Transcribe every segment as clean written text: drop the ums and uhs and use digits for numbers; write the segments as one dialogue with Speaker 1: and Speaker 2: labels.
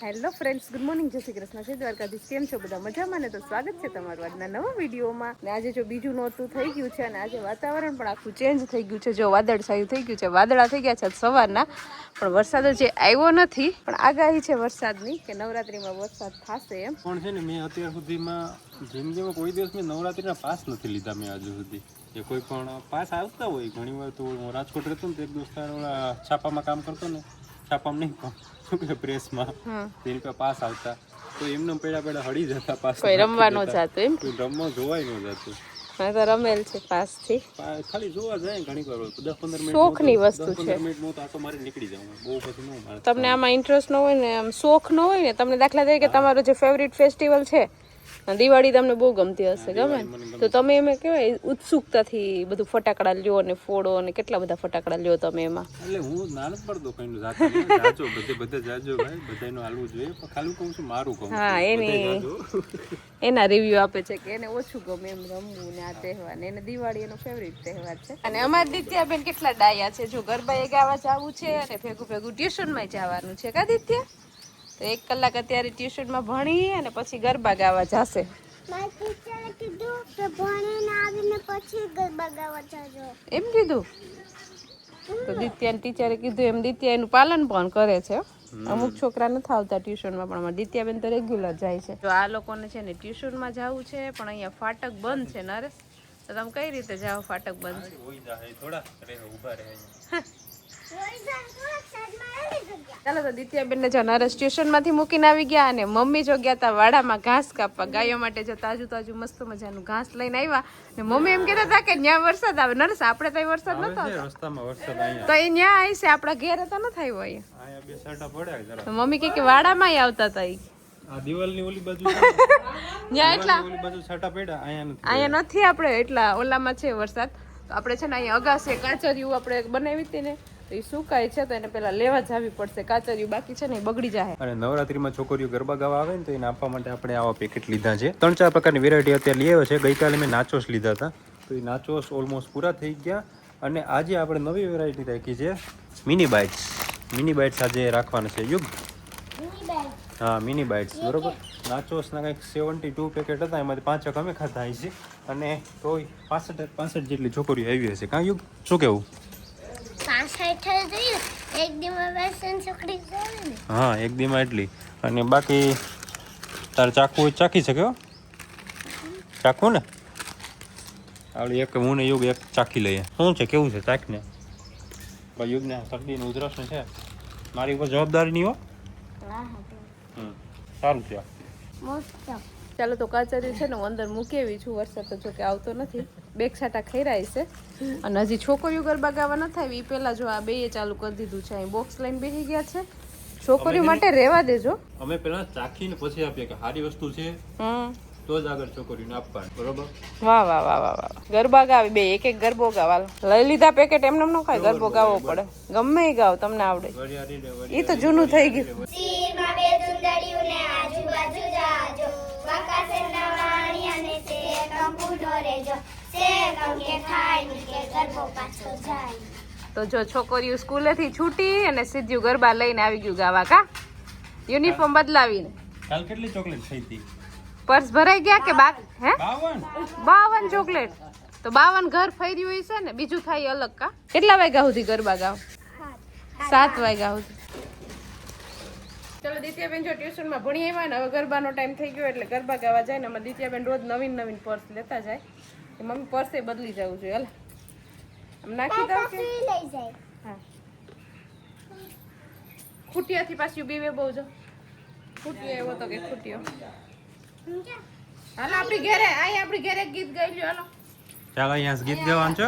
Speaker 1: Hello friends, good morning, જય શ્રી કૃષ્ણ. જય દ્વારકાધીશ. કેમ છો બધા? મજામાં ને? તો સ્વાગત છે તમારું આજના નવા વિડીયોમાં. ને આજે જો બીજું નોરતું થઈ ગયું છે અને આજે વાતાવરણ પણ આખું ચેન્જ થઈ ગયું છે. જો વાદળછાયું થઈ ગયું છે, વાદળા થઈ ગયા છે સવારના, પણ વરસાદ જે આવ્યો નથી. પણ આગાહી છે વરસાદની કે નવરાત્રીમાં વરસાદ થશે એમ.
Speaker 2: પણ છે ને, મેં અત્યાર સુધીમાં જિંદગીમાં કોઈ દિવસ મેં નવરાત્રીના પાસ નથી લીધા મેં હજુ સુધી. કે કોઈ પણ પાસ આવતા હોય ઘણી વાર. તો હું રાજકોટ રહેતો ને તો એક દોસ્તાર છાપામાં કામ કરતો ને, છાપામાં નહીં પણ શું કે પ્રેસમાં, તેની પાસે પાસ આવતા તો એમને પેડા હળી જતા, પાસ
Speaker 1: કોઈ રમવા ન જાતું એમ,
Speaker 2: કોઈ રમવા જોવાય ન જતું.
Speaker 1: મેં તો રમેલ છે પાસથી.
Speaker 2: ખાલી જોવા જાય ઘણી વાર 10-15 મિનિટ
Speaker 1: શોખની વસ્તુ છે.
Speaker 2: 10-15 મિનિટ તો આટો મારી નીકળી જાઉં બહુ પછી ન.
Speaker 1: તમને આમાં ઇન્ટરેસ્ટ ન હોય ને, આમ શોખ ન હોય ને, તમને દાખલા તરીકે તમારો જે ફેવરિટ ફેસ્ટિવલ છે દિવાળી તમને બહુ ગમતી હશે, ગમે તો તમે એમાં કેવાય ઉત્સુકતાથી બધું ફટાકડા લ્યો ને ફોડો અને કેટલા બધા ફટાકડા લ્યો તમે એમાં.
Speaker 2: એટલે હું નાનો પડતો કઈનું જાજો બધે જાજો ભાઈ, બધાનું હાલવું જોઈએ, પણ ખાલી કહું છું મારું કહું.
Speaker 1: હા, એના રિવ્યુ આપે છે કે એને ઓછું ગમે એમ રમવું ને આ તહેવાર ને, એને દિવાળી એનો ફેવરિટ તહેવાર છે. અને અમારી દિત્યાબેન કેટલા ડાયા છે, જો ગરબાએ ગાવા જવું છે અને ભેગું ભેગું ટ્યુશનમાં જવાનું છે. કા દિત્યા? તો 1 કલાક અત્યારે ટ્યુશનમાં ભણી અને પછી ગરબા ગાવા જશે. એમ કીધું તો દિત્યાને ટીચરે કીધું એમ દિત્યા એનું પાલન પણ કરે છે. અમુક છોકરા નથી આવતા ટ્યુશનમાં, પણ અમારા દિત્યાબેન તો રેગ્યુલર જાય છે. જો આ લોકોને છે ને ટ્યુશનમાં જવું છે, પણ અહીંયા ફાટક બંધ છે. નરેશ, તો તમે કઈ રીતે જાઓ? ફાટક બંધ છે. ચાલો તો દિત્યાબેન ને જો નરેશ ટ્યુશન માંથી મૂકીને આવી ગયા અને મમ્મી જો ગયા તા વાડામાં ઘાસ કાપવા. ગાયો માટે જો તાજુ તાજુ મસ્ત મજાનું ઘાસ લઈને આવ્યા. ને મમ્મી એમ કહેતા હતા કે ન્યા વરસાદ આવે. નરેશ, આપણે તો વરસાદ નતો આવતો,
Speaker 2: રસ્તામાં વરસાદ અહીંયા
Speaker 1: તો એ ન્યા આવી છે, આપણા ઘેર તો ન થાય હોય.
Speaker 2: અહીંયા બે સાટા પડ્યા જરા.
Speaker 1: મમ્મી કે વાડામાં આવતા હતા ઈ.
Speaker 2: આ દિવાલની ઓલી બાજુ
Speaker 1: ન્યા એટલા
Speaker 2: ઓલી બાજુ સાટા પડ્યા,
Speaker 1: અહીંયા નથી. આપણે એટલા ઓલામાં છે વરસાદ. તો આપણે છે ને અહીંયા અગાસે કાચરિયું આપણે બનાવી હતી ને, તો એ સુકાય છે, તો એને પેલા લેવા જવી પડશે. કાચરિયું બાકી છે ને એ બગડી જાય.
Speaker 2: અને નવરાત્રીમાં છોકરીઓ ગરબા ગાવા આવે ને, તો એને આપવા માટે આપણે આવા પેકેટ લીધા છે. 3-4 પ્રકારની વેરાયટી અત્યારે લઈ આવ્યા છે. ગઈકાલે મેં નાચોસ લીધા હતા, તો એ નાચોસ ઓલમોસ્ટ પૂરા થઈ ગયા. અને આજે આપણે નવી વેરાયટી રાખી છે, મિની બાઇટ્સ. મિની બાઇટ્સ આજે રાખવાના છે. યુગ હા, મિની બાઇટ્સ, બરોબર. નાચોસના કંઈક 72 પેકેટ હતા, એમાંથી 5 અમે ખાધા છે. અને તોય 65 જેટલી છોકરીઓ આવી હશે. કાં યુગ, શું કેવું? હા, એક દીમાં એટલી. અને બાકી તારે ચાખવું ચાખી શકે. ચાખવું ને? આવડી એક હું ને યુગ એક ચાખી લઈએ. શું છે, કેવું છે? ચાખને. ભાઈ યુગને શરદી ને ઉધરસ છે, મારી ઉપર જવાબદારી નહીં હો. સારું છે.
Speaker 1: ચાલો તો કાચરિયું છે ને હું અંદર મૂકી આવી છું. વરસાદ તો જો કે આવતો નથી, બેક છાટા ખેરાય છે. અને હજી છોકરીઓ ગરબા ગાવા નથી આવી. એ પેલા જો આ બેય ચાલુ કરી દીધું છે. અહીં બોક્સ લઈને બેસી ગયા છે. છોકરીઓ માટે રહેવા દેજો.
Speaker 2: અમે પેલા ચાખીને પછી આપીએ કે સારી વસ્તુ છે, તો જ આગળ છોકરીઓને આપવાનું, બરોબર?
Speaker 1: વાહ વાહ વાહ વાહ વાહ. ગરબા ગાવી બે, એક એક ગરબો ગાવા લઈ લીધા પેકેટ. એમને ન ખાય, ગરબો ગાવો પડે. ગમે એ ગાવ, તમને આવડે. એ તો જૂનું થઈ ગયું. તો જો છોકરીઓ સ્કૂલેથી છૂટી અને સીધું ગરબા લઈને આવી ગયું ગાવા. કા યુનિફોર્મ બદલાવીને.
Speaker 2: કાલ કેટલી ચોકલેટ થઈ હતી?
Speaker 1: પર્સ ભરાઈ ગયા કે બાક? હે, 52 ચોકલેટ. તો 52 ઘર ફર્યું હોય છે ને, બીજું થાય અલગ. કા કેટલા વાગ્યા સુધી ગરબા ગાવ? 7 વાગ્યા સુધી. ચલો દિત્યાબેન જો ટ્યુશનમાં ભણી આવ્યા ને, હવે ગરબાનો ટાઈમ થઈ ગયો એટલે ગરબા ગાવા જાય ને. અમારે દિત્યાબેન રોજ નવીન નવીન પર્સ લેતા જાય. મમ્મી પર્સે બદલી જવું જોઈએ. હાલ આમ નાખી દઉં કે લઈ જાય. હા, ખૂટિયાથી પાછું બીવે બહુ. જો ખૂટિયો એવો તો કે ખૂટિયો. હાલો આપણી ઘરે આપણી ઘરે ગીત ગાઈ લ્યો. હાલો
Speaker 2: ચાલો, અહીંયા ગીત ગાવાનું છે.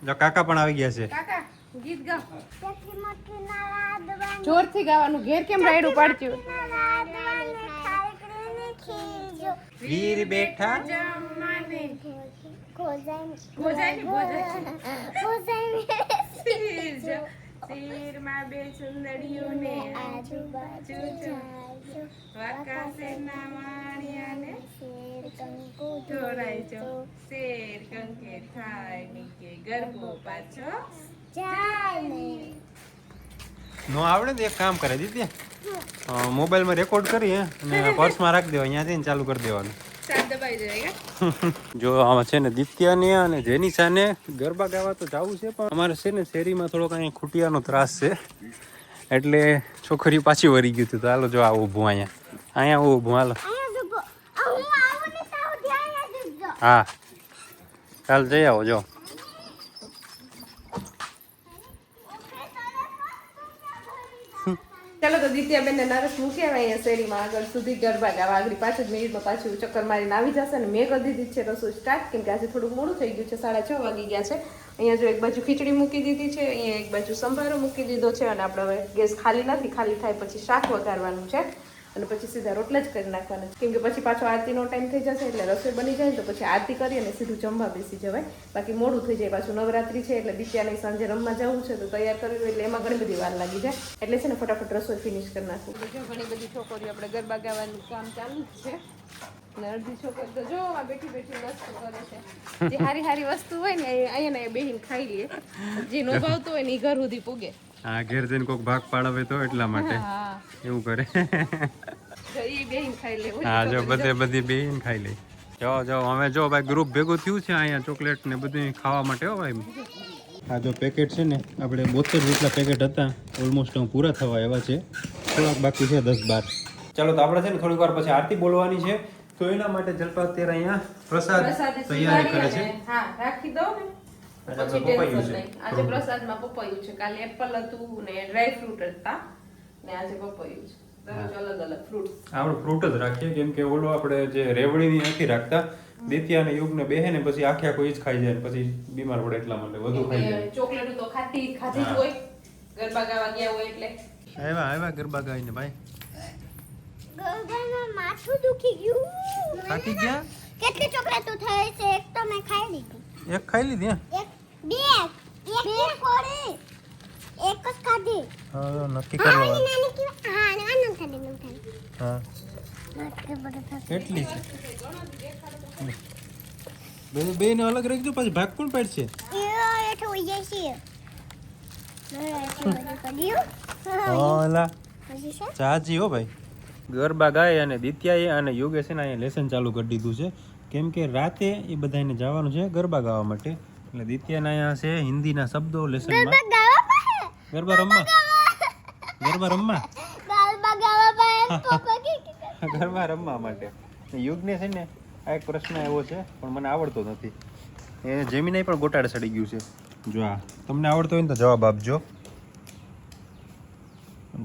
Speaker 2: જો કાકા પણ આવી ગયા છે.
Speaker 1: કાકા ગીત ગાવ. જોરથી ગાવાનું. ઘેર કેમ રાયડું પાડતી
Speaker 2: વીર બેઠા
Speaker 1: જમવાને શેરમાં બે સુંદરીઓને આજુબાજુ વાકાસેના વાણિયાને ઢોળાય જો. શેર કંકે થાય નીકે ગરબો પાછો જાય.
Speaker 2: નો આવડે તો એક કામ કરે દીદી, મોબાઈલમાં રેકોર્ડ કરી અને પર્સમાં રાખી દેવા, અહીંયાથી ને ચાલુ કરી દેવાનું. જો આમાં છે ને દિત્યાને અને જેનિશાને ગરબા ગાવા તો જવું છે, પણ અમારે છે ને શેરીમાં થોડોક અહીં ખૂટિયાનો ત્રાસ છે, એટલે છોકરી પાછી વળી ગયું હતું. તો હાલો જો આવું ઊભું અહીંયા ઊભું હાલો. હા ચાલ જઈ આવો જો.
Speaker 1: ચાલો તો દિત્યાબેન ને નરસ મૂકી આવે અહીંયા શેરીમાં આગળ સુધી ગરબા ગાવા. આગળ 5 જ મિનિટમાં પાછું ચક્કર મારીને આવી જશે. અને મેં કરી દીધી છે રસોઈ સ્ટાર્ટ, કેમ કે આજે થોડુંક મોડું થઈ ગયું છે, 6:30 વાગી ગયા છે. અહીંયા જો એક બાજુ ખીચડી મૂકી દીધી છે, અહીંયા એક બાજુ સંભારો મૂકી દીધો છે, અને આપણે હવે ગેસ ખાલી નથી, ખાલી થાય પછી શાક વઘારવાનું છે, અને પછી સીધા રોટલા જ કરી નાખવાના, કેમ કે પછી પાછો આરતીનો ટાઈમ થઈ જશે, એટલે રસોઈ બની જાય તો પછી આરતી કરી અને સીધું જમવા બેસી જવાય. બાકી મોડું થઈ જાય, પાછું નવરાત્રી છે એટલે દિત્યાને સાંજે રમવા જવું છે, તો તૈયાર કરવી એટલે એમાં ઘણી બધી વાર લાગી જાય, એટલે છે ને ફટાફટ રસોઈ ફિનિશ કરી નાખું. જો ઘણી બધી છોકરીઓ આપણે ગરબા ગાવાનું કામ ચાલુ જ છે, અને અડધી છોકરી તો જો આ બેઠી બેઠી વસ્તુ કરે છે. જે હારી હારી વસ્તુ હોય ને અહીંયા ને બેહીને ખાઈ લઈએ, જે નો ભાવતું હોય ને એ ઘર સુધી પૂગે.
Speaker 2: હા, ઘેર જઈને કોઈક ભાગ પાડવે તો એટલા માટે એવું કરે. હા જો બધી બેહીને ખાઈ લે. જો અમે જો ભાઈ ગ્રુપ ભેગું થયું છે અહીંયા ચોકલેટ ને બધું ખાવા માટે. હો ભાઈ, આ જો પેકેટ છે ને આપણે 72 જેટલા પેકેટ હતા, ઓલમોસ્ટ પૂરા થવા એવા છે, થોડાક બાકી છે 10-12. ચાલો તો આપણે છે ને થોડીક વાર પછી આરતી બોલવાની છે, તો એના માટે જલપા અત્યારે અહીંયા પ્રસાદ તૈયારી કરે છે.
Speaker 1: હા રાખી દો ને, પછી ટેન્શન નહીં. આજે પ્રસાદમાં પપૈયું છે, કાલે એપલ હતું ને ડ્રાય ફ્રૂટ હતા, ને આજે પપૈયું છે. અલગ અલગ ફ્રૂટ આપણે
Speaker 2: ફ્રૂટ જ રાખીએ, કેમ કે ઓલો આપણે જે રેવડીની નથી રાખતા, દિત્યા ને યુગ ને બેહે ને પછી આખે આખું જ ખાઈ જાય, પછી બીમાર પડે, એટલા માટે વધુ ખાઈ જાય.
Speaker 1: ચોકલેટ તો ખાધી જ હોય, ગરબા ગાવા ગયા હોય એટલે.
Speaker 2: આવ્યા ગરબા ગાઈને ભાઈ.
Speaker 3: ગરબામાં માથું દુખી ગયું.
Speaker 2: થાકી ગયા?
Speaker 3: કેટલી ચોકલેટો થઈ છે? એક તો મેં ખાઈ લીધી.
Speaker 2: એક ખાઈ લીધી?
Speaker 3: બે કોરી એક જ ખાધી.
Speaker 2: હા નક્કી કરો.
Speaker 3: નાની કે હા નાનું ખાધી.
Speaker 2: હા કેટલી છે? બે ને અલગ રાખજો, પછી ભાગ કોણ પાડશે?
Speaker 3: એ તો હોઈ જશે.
Speaker 2: ઓલા ચાચી હો ભાઈ. ગરબા ગાય અને દિત્યાએ અને યોગે છે ને અહીંયા લેસન ચાલુ કરી દીધું છે, કેમ કે રાતે એ બધાને જવાનું છે ગરબા ગાવા માટે, એટલે દિત્યાના અહીંયા છે હિન્દીના શબ્દો લેસનમાં. ગરબા રમવા ગરબા રમવા માટે. યુગને છે ને આ એક પ્રશ્ન એવો છે, પણ મને આવડતો નથી. એ જેમિનાઈ પણ ગોટાળે સડી ગયું છે. જો આ તમને આવડતો હોય ને તો જવાબ આપજો.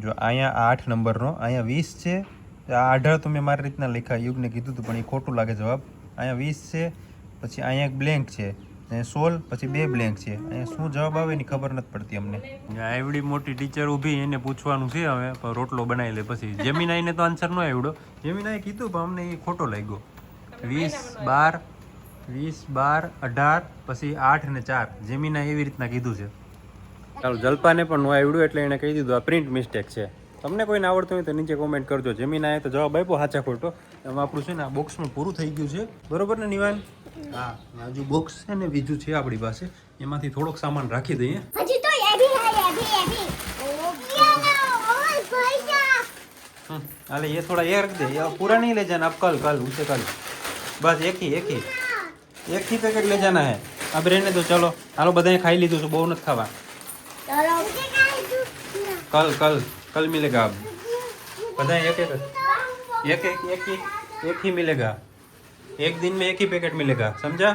Speaker 2: જો અહીંયા 8 નંબરનો, અહીંયા 20 છે. આ 18 તો મેં મારી રીતના લખ્યા, યુગને કીધું હતું પણ એ ખોટું લાગે જવાબ. અહીંયા 20 છે, પછી અહીંયા એક બ્લેન્ક છે, 16, પછી 2 બ્લેન્ક છે. અહીંયા શું જવાબ આવે એની ખબર નથી પડતી અમને. એવડી મોટી ટીચર ઊભી, એને પૂછવાનું છે હવે, પણ રોટલો બનાવી લે પછી. જેમિનાઈને તો આન્સર ન આવડ્યો, જેમિનાએ કીધું પણ અમને એ ખોટો લાગ્યો. 20, 12, 18, પછી 8 અને 4. જેમિનાએ એવી રીતના કીધું છે. ચાલો જલ્પાને પણ ન આવડ્યું એટલે એને કહી દીધું આ પ્રિન્ટ મિસ્ટેક છે. તમને કોઈને આવડતું હોય તો નીચે કોમેન્ટ કરજો. જેમિનાએ તો જવાબ આપ્યો સાચા ખોટો. એમાં આપણું છે ને આ બોક્સમાં પૂરું થઈ ગયું છે, બરોબર ને નિવાન? હા, હજુ બોક્સ છે ને બીજું છે આપણી પાસે, એમાંથી થોડોક સામાન રાખી દઈએ.
Speaker 3: હજી તો એવી
Speaker 2: હાલે ये थोड़ा ये रख दे, ये पूरा नहीं ले जाना, अब कल उसे कल बस एक ही पैकेट ले जाना है. अब रहने दो, चलो हालो बधाए खाई लीधું છે, બહુ નથી ખાવા. कल मिलेगा. अब बधाए एक ही मिलेगा, एक दिन में एक ही पैकेट मिलेगा, समझा?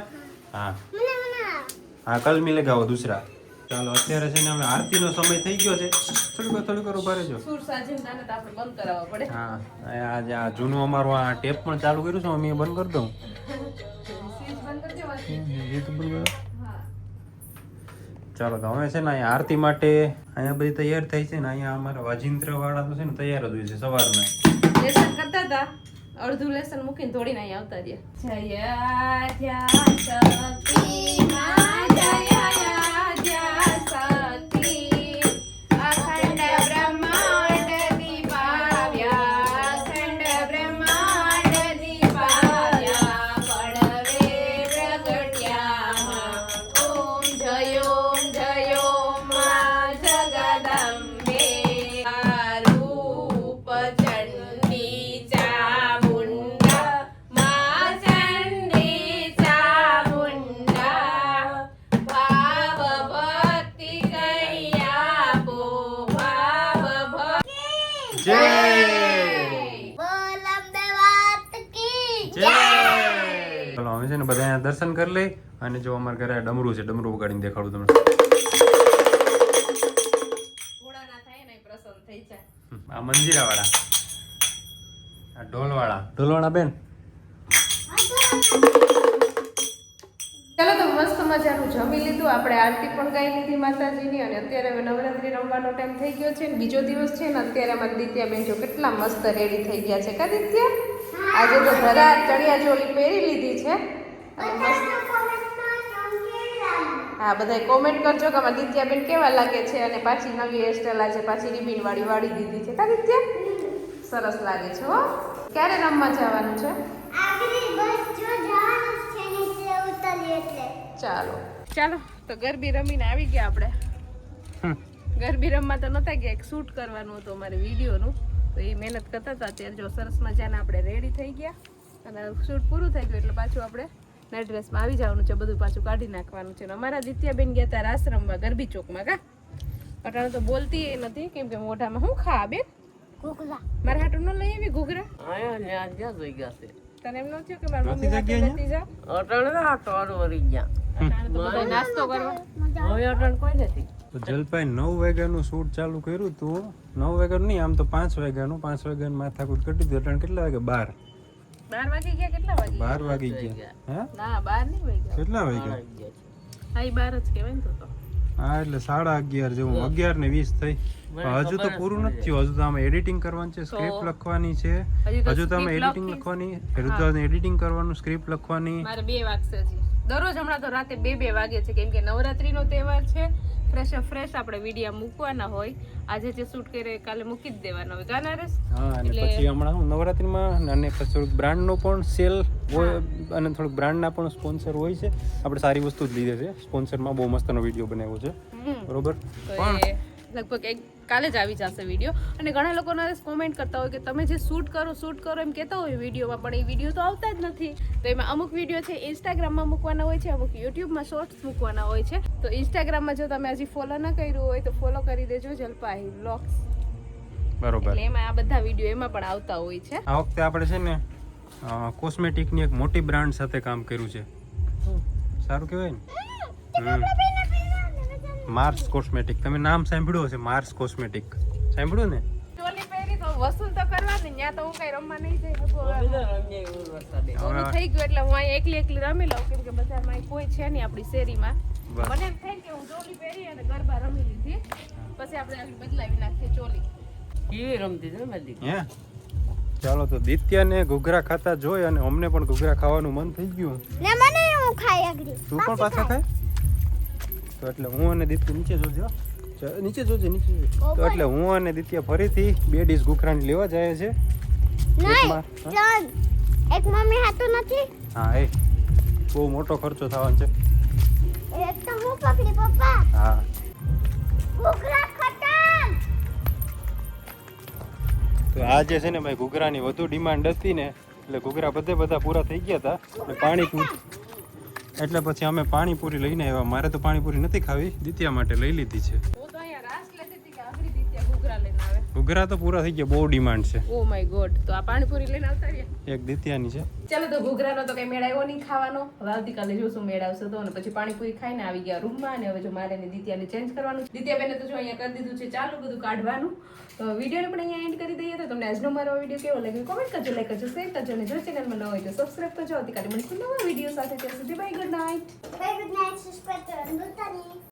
Speaker 2: हाँ कल मिलेगा वो दूसरा. ચાલો અત્યારે છે ને હવે આરતીનો સમય થઈ ગયો છે, થોડીક વાર ઉભા રહેજો. હા આજે આ જૂનું અમારું આ ટેપ પણ ચાલુ કર્યું છે, મમ્મીએ બંધ કરી દઉં. ચાલો તો હવે છે ને અહીંયા આરતી માટે અહીંયા બધી તૈયાર થઈ છે ને, અહીંયા અમારા વાજિંત્ર વાળા તો છે ને તૈયાર જ હોય છે સવારના.
Speaker 1: લેસન કરતા હતા, અડધું લેસન મૂકીને દોડીને અહીંયા આવતા રહ્યા. જય
Speaker 2: ને બધા અહીંયા દર્શન કરી લઈ અને જો અમારા ઘરે આ ડમરું છે, ડમરું વગાડીને દેખાડું તમને. આ મંજીરાવાળા, આ ઢોલવાળા બેન.
Speaker 1: ચાલો તો મસ્ત મજાનું જમી લીધું આપણે, આરતી પણ ગાઈ લીધી માતાજીની અને અત્યારે હવે નવરાત્રી રમવાનો ટાઈમ થઈ ગયો છે ને બીજો દિવસ છે ને અત્યારે અમારી દિત્યાબેન જો કેટલા મસ્ત રેડી થઈ ગયા છે કા દિત્યા? આજે તો ભરા ચણિયા ચોળી પહેરી લીધી છે અને મસ્ત. હા બધાય કોમેન્ટ કરજો કે અમારી દિત્યાબેન કેવા લાગે છે અને પાછી નવી હેરસ્ટાઈલ આજે પાછી રિબીન વાળી વાળી દીધી છે કા દિત્યા? સરસ લાગે છે હો. ક્યારે રમવા જવાનું છે? ચાલો ચાલો તો ગરબી રમીને આવી ગયા આપણે. ગરબી રમવા તો નતા ગયા, એક શૂટ કરવાનું હતું અમારે વિડીયોનું, તો એ મહેનત કરતા હતા. અત્યારે જો સરસ મજાના આપણે રેડી થઈ ગયા અને શૂટ પૂરું થઈ ગયું એટલે પાછું આપણે નાઇટ ડ્રેસમાં આવી જવાનું છે, બધું પાછું કાઢી નાખવાનું છે. અમારા દિત્યાબેન ગયા હતા રાસ રમવા ગરબી ચોકમાં કા. અટાણે તો બોલતી એ નથી કેમ કે મોઢામાં શું ખા બેન?
Speaker 3: ઘૂઘરા.
Speaker 1: મારા હાટું ન લઈ આવી ઘૂઘરા? તને એમ ન થયું કે મારા મમ્મી હાટું લેતી જાવ? અટાણે તો બધા નાસ્તો કરવા.
Speaker 2: તો જલપાઈ 9 વાગ્યાનું શૂટ ચાલુ કર્યું હતું. 9 વાગ્યાનું નહીં, આમ તો 5 વાગ્યાનું. 5 વાગ્યાનું માથાકૂટ કરી દીધું. અટાણે કેટલા વાગે? 12
Speaker 1: વાગી ગયા. કેટલા વાગી?
Speaker 2: 12 વાગી ગયા. હે
Speaker 1: ના 12 નહીં વાગ્યા.
Speaker 2: કેટલા વાગ્યા?
Speaker 1: હા એ 12 જ કહેવાય ને તો.
Speaker 2: હા એટલે 11:30 જેવું, 11:20 થઈ. હજુ તો પૂરું નથી થયું. હજુ તો આમાં એડિટિંગ કરવાની છે, સ્ક્રિપ્ટ લખવાની છે. હજુ તો આમાં એડિટિંગ લખવાની, એડિટિંગ કરવાનું, સ્ક્રિપ્ટ લખવાની.
Speaker 1: મારે 2 વાગશે હજી. દરરોજ હમણાં તો રાતે 2 વાગે છે કેમ કે નવરાત્રીનો તહેવાર છે. ફ્રેશ આપણે વિડીયો મૂકવાના હોય. આજે જે શૂટ કરે કાલે મૂકી જ દેવાના હોય ગાના રેસ.
Speaker 2: હા અને પછી હમણાં હું નવરાત્રીમાં અને પછી થોડુંક બ્રાન્ડનો પણ સેલ હોય અને થોડુંક બ્રાન્ડના પણ સ્પોન્સર હોય છે. આપણે સારી વસ્તુ જ લીધે છે. સ્પોન્સરમાં બહુ મસ્તનો વિડીયો બનાવ્યો છે બરોબર.
Speaker 1: પણ લગભગ કાલે જ આવી જશે વિડીયો. અને ઘણા લોકોના કોમેન્ટ કરતા હોય કે તમે જે શૂટ કરો એમ કહેતા હોય વિડીયોમાં, પણ એ વિડીયો તો આવતા જ નથી. તો એમાં અમુક વિડીયો છે ઇન્સ્ટાગ્રામમાં મૂકવાના હોય છે, અમુક યુટ્યુબમાં શોર્ટ્સ મૂકવાના હોય છે. તો ઇન્સ્ટાગ્રામમાં જો તમે હજી ફોલો ન કર્યું હોય તો ફોલો કરી દેજો જલપાઈ વ્લોગ્સ બરોબર. એટલે એમાં આ બધા વિડીયો એમાં પણ આવતા હોય છે.
Speaker 2: આ વખતે આપણે છે ને કોસ્મેટિકની એક મોટી બ્રાન્ડ સાથે કામ કર્યું છે. સારું કહેવાય ને. માર્સ કોસ્મેટિક, તમે નામ સાંભળ્યું હશે? માર્સ કોસ્મેટિક સાંભળ્યું ને?
Speaker 1: ચોલી પહેરી તો વસૂલ તો કરવાની, ત્યાં તો હું કઈ રમવા નહીં જઈ શકું. પૂરું થઈ ગયું એટલે હું અહીં એકલી રમી લઉં કેમ કે બજારમાં કોઈ છે નહીં આપણી શેરીમાં. મને એમ થાય કે હું ચોલી પહેરી અને ગરબા રમી લીધી, પછી આપણે આવી બદલાવી નાખીએ ચોલી.
Speaker 4: કેવી રમતી છે મેં દીકરી?
Speaker 2: હે ચાલો તો દિત્યાને ઘૂઘરા ખાતા જોઈ અને અમને પણ ઘૂઘરા ખાવાનું મન થઈ ગયું.
Speaker 3: ને મને હું ખાઈ આગળ.
Speaker 2: તું પણ પાછા ખાય? તો એટલે હું અને દિત્યા નીચે જોજો. નીચે જોજે. તો એટલે હું અને દિત્યા ફરીથી 2 ડીશ ઘૂઘરાની લેવા જાય છે.
Speaker 3: નહીં ચાલ એક મમ્મી હાથું નથી.
Speaker 2: હા એ બહુ મોટો ખર્ચો થવાનો છે.
Speaker 3: એક તો હું પકડી પપ્પા.
Speaker 2: હા
Speaker 3: ઘૂઘરા ખતમ.
Speaker 2: તો આજે છે ને ભાઈ ઘૂઘરાની વધુ ડિમાન્ડ હતી ને એટલે ઘૂઘરા બધા પૂરા થઈ ગયા હતા. અને પાણીપુરી એટલે પછી અમે પાણીપુરી લઈને આવ્યા. મારે તો પાણીપુરી નથી ખાવી, દિત્યા માટે લઈ લીધી છે.
Speaker 1: હું તો અહીંયા રાસ લેતી હતી કે આખરી દિત્યા ઘૂઘરા લઈને આવે.
Speaker 2: ઘૂઘરા તો પૂરા થઈ ગયા, બહુ ડિમાન્ડ છે.
Speaker 1: Oh my God. તો આ પાણીપુરી લઈને આવતા રહ્યા.
Speaker 2: એક દિત્યાની છે.
Speaker 1: ચાલો તો ઘૂઘરાનો તો કઈ મેળાવ્યો નહીં ખાવાનો. હવે આવતીકાલે જોશું મેળાવશે તો. અને પછી પાણીપુરી ખાઈને આવી ગયા રૂમમાં. અને હવે જો મારે ને દિત્યાને ચેન્જ કરવાનું. દિત્યાબેને તો જો અહીંયા કરી દીધું છે ચાલુ બધું કાઢવાનું. તો વિડીયોને પણ અહીંયા એન્ડ કરી દઈએ. તો તમને આજનો મારો વિડીયો કેવો લાગ્યો કોમેન્ટ કરજો, લાઈક કરજો, શેર કરજો અને જો ચેનલમાં ન હોય તો સબસ્ક્રાઇબ કરજો. આવતીકાલે મળીશું નવા વિડીયો સાથે. ત્યાં સુધી bye, good night.
Speaker 3: Very good night, sister.